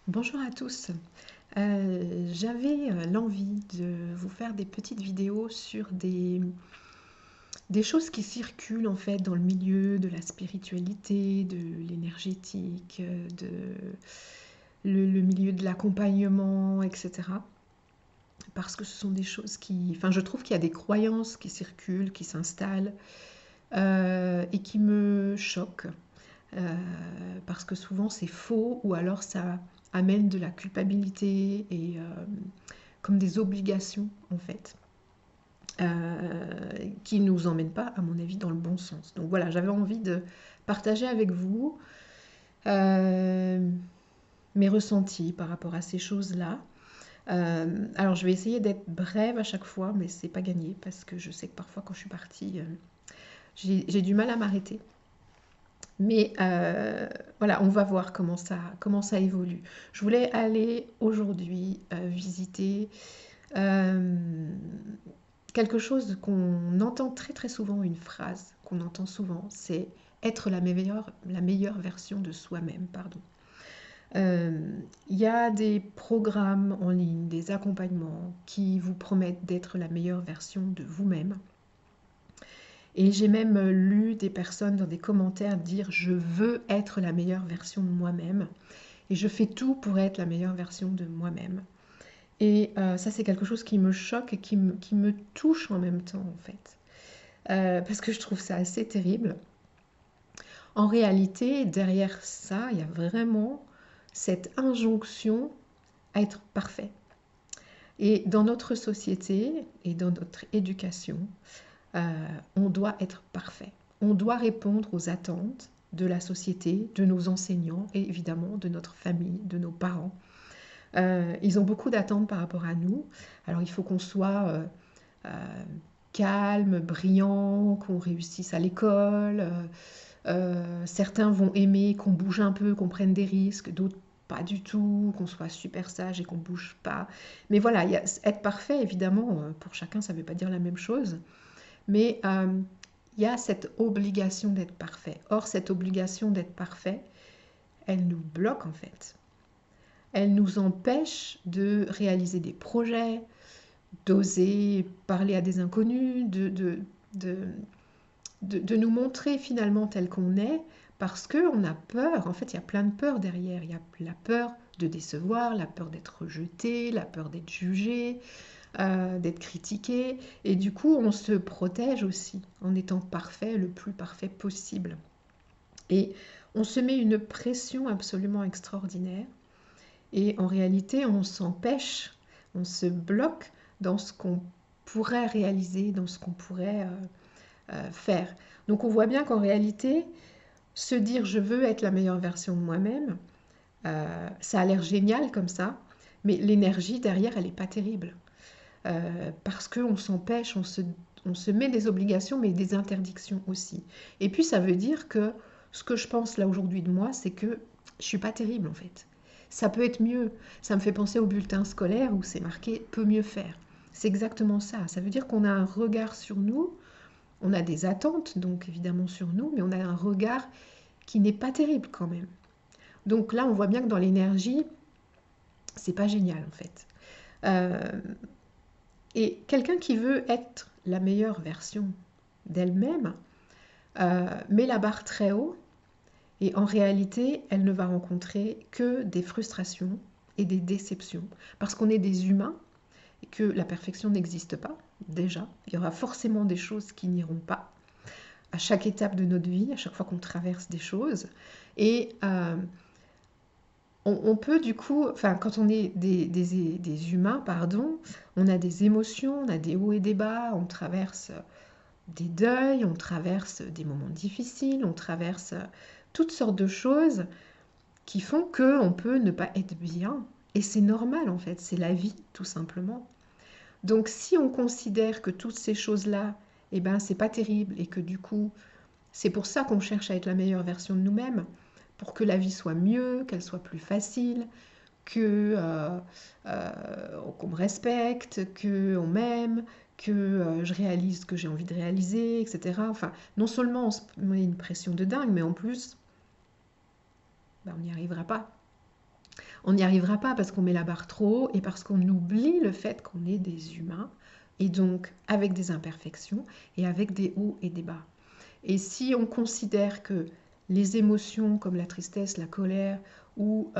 Bonjour à tous. J'avais l'envie de vous faire des petites vidéos sur des choses qui circulent en fait dans le milieu de la spiritualité, de l'énergétique, de le milieu de l'accompagnement, etc. Parce que ce sont des choses qui... Enfin, je trouve qu'il y a des croyances qui circulent, qui s'installent et qui me choquent. euh, Parce que souvent c'est faux ou alors ça amène de la culpabilité et comme des obligations en fait, qui ne nous emmènent pas à mon avis dans le bon sens. Donc voilà, j'avais envie de partager avec vous euh, mes ressentis par rapport à ces choses-là. Alors je vais essayer d'être brève à chaque fois, mais c'est pas gagné parce que je sais que parfois quand je suis partie, j'ai du mal à m'arrêter. Mais voilà, on va voir comment ça évolue. Je voulais aller aujourd'hui visiter euh, quelque chose qu'on entend très très souvent, une phrase qu'on entend souvent, c'est être la meilleure version de soi-même, pardon. Il y a des programmes en ligne, des accompagnements qui vous promettent d'être la meilleure version de vous-même. Et j'ai même lu des personnes dans des commentaires dire je veux être la meilleure version de moi-même et je fais tout pour être la meilleure version de moi-même. Et ça c'est quelque chose qui me choque et qui me touche en même temps en fait. Parce que je trouve ça assez terrible. En réalité, derrière ça, il y a vraiment cette injonction à être parfait. Et dans notre société et dans notre éducation, euh, on doit être parfait. On doit répondre aux attentes de la société, de nos enseignants et évidemment de notre famille, de nos parents. Ils ont beaucoup d'attentes par rapport à nous. Alors il faut qu'on soit euh, calme, brillant, qu'on réussisse à l'école. Certains vont aimer qu'on bouge un peu, qu'on prenne des risques, d'autres pas du tout, qu'on soit super sage et qu'on bouge pas. Mais voilà, être parfait, évidemment, pour chacun, ça ne veut pas dire la même chose. Mais il y a cette obligation d'être parfait. Or, cette obligation d'être parfait, elle nous bloque en fait. Elle nous empêche de réaliser des projets, d'oser parler à des inconnus, de, de nous montrer finalement tel qu'on est, parce qu'on a peur. En fait, il y a plein de peurs derrière. Il y a la peur de décevoir, la peur d'être rejeté, la peur d'être jugé, d'être critiqué. Et du coup, on se protège aussi en étant parfait, le plus parfait possible. Et on se met une pression absolument extraordinaire. Et en réalité, on s'empêche, on se bloque dans ce qu'on pourrait réaliser, dans ce qu'on pourrait faire. Donc on voit bien qu'en réalité, se dire je veux être la meilleure version de moi-même, ça a l'air génial comme ça, mais l'énergie derrière, elle n'est pas terrible. Parce qu'on s'empêche, on se met des obligations, mais des interdictions aussi. Et puis ça veut dire que ce que je pense là aujourd'hui de moi, c'est que je suis pas terrible en fait. Ça peut être mieux. Ça me fait penser au bulletin scolaire où c'est marqué peut mieux faire. C'est exactement ça. Ça veut dire qu'on a un regard sur nous, on a des attentes donc évidemment sur nous, mais on a un regard qui n'est pas terrible quand même. Donc là, on voit bien que dans l'énergie, c'est pas génial en fait. Euh, et quelqu'un qui veut être la meilleure version d'elle-même met la barre très haut et en réalité, elle ne va rencontrer que des frustrations et des déceptions parce qu'on est des humains et que la perfection n'existe pas déjà. Il y aura forcément des choses qui n'iront pas à chaque étape de notre vie, à chaque fois qu'on traverse des choses. Et on peut du coup, enfin quand on est des humains, pardon, on a des émotions, on a des hauts et des bas, on traverse des deuils, on traverse des moments difficiles, on traverse toutes sortes de choses qui font qu'on peut ne pas être bien. Et c'est normal en fait, c'est la vie tout simplement. Donc si on considère que toutes ces choses-là, eh ben c'est pas terrible et que du coup, c'est pour ça qu'on cherche à être la meilleure version de nous-mêmes, pour que la vie soit mieux, qu'elle soit plus facile, que qu'on me respecte, qu'on m'aime, que je réalise ce que j'ai envie de réaliser, etc. Enfin, non seulement on se met une pression de dingue, mais en plus, ben, on n'y arrivera pas. On n'y arrivera pas parce qu'on met la barre trop haut et parce qu'on oublie le fait qu'on est des humains et donc avec des imperfections et avec des hauts et des bas. Et si on considère que les émotions comme la tristesse, la colère ou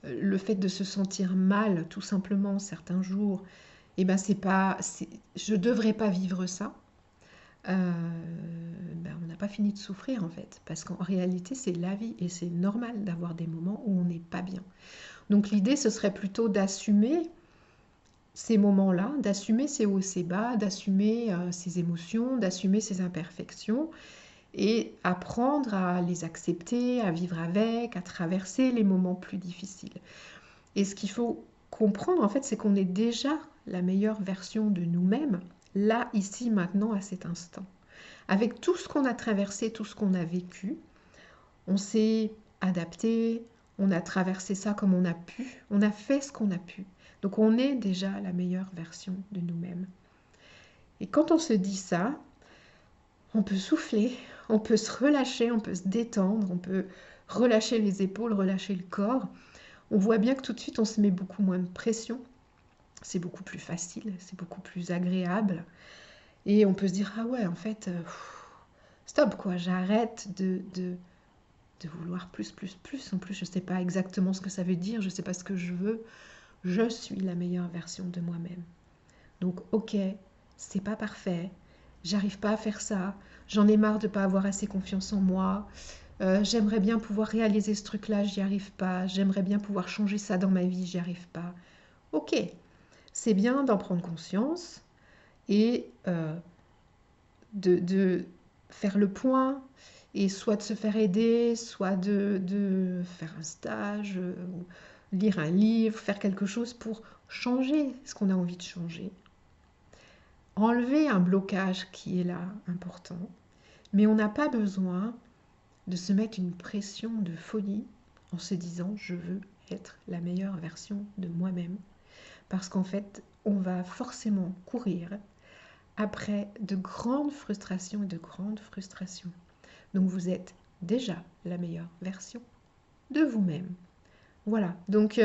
le fait de se sentir mal tout simplement certains jours, eh ben je ne devrais pas vivre ça, on n'a pas fini de souffrir en fait, parce qu'en réalité c'est la vie et c'est normal d'avoir des moments où on n'est pas bien. Donc l'idée ce serait plutôt d'assumer ces moments-là, d'assumer ces hauts et ces bas, d'assumer ces émotions, d'assumer ces imperfections et apprendre à les accepter, à vivre avec, à traverser les moments plus difficiles. Et ce qu'il faut comprendre en fait, c'est qu'on est déjà la meilleure version de nous-mêmes, là, ici, maintenant, à cet instant. Avec tout ce qu'on a traversé, tout ce qu'on a vécu, on s'est adapté, on a traversé ça comme on a pu, on a fait ce qu'on a pu. Donc on est déjà la meilleure version de nous-mêmes. Et quand on se dit ça, on peut souffler, on peut se relâcher, on peut se détendre, on peut relâcher les épaules, relâcher le corps. On voit bien que tout de suite, on se met beaucoup moins de pression. C'est beaucoup plus facile, c'est beaucoup plus agréable. Et on peut se dire, ah ouais, en fait, stop quoi, j'arrête de vouloir plus, plus, plus. En plus, je ne sais pas exactement ce que ça veut dire, je ne sais pas ce que je veux. Je suis la meilleure version de moi-même. Donc, ok, c'est pas parfait, j'arrive pas à faire ça, j'en ai marre de pas avoir assez confiance en moi, j'aimerais bien pouvoir réaliser ce truc-là, j'y arrive pas, j'aimerais bien pouvoir changer ça dans ma vie, j'y arrive pas. Ok, c'est bien d'en prendre conscience et de faire le point et soit de se faire aider, soit de faire un stage, lire un livre, faire quelque chose pour changer ce qu'on a envie de changer. Enlever un blocage qui est là, important, mais on n'a pas besoin de se mettre une pression de folie en se disant je veux être la meilleure version de moi-même, parce qu'en fait on va forcément courir après de grandes frustrations et de grandes frustrations. Donc vous êtes déjà la meilleure version de vous-même. Voilà, donc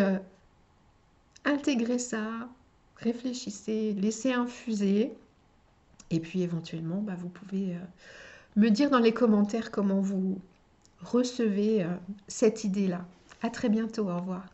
intégrez ça, réfléchissez, laissez infuser. Et puis éventuellement, vous pouvez me dire dans les commentaires comment vous recevez cette idée-là. À très bientôt, au revoir.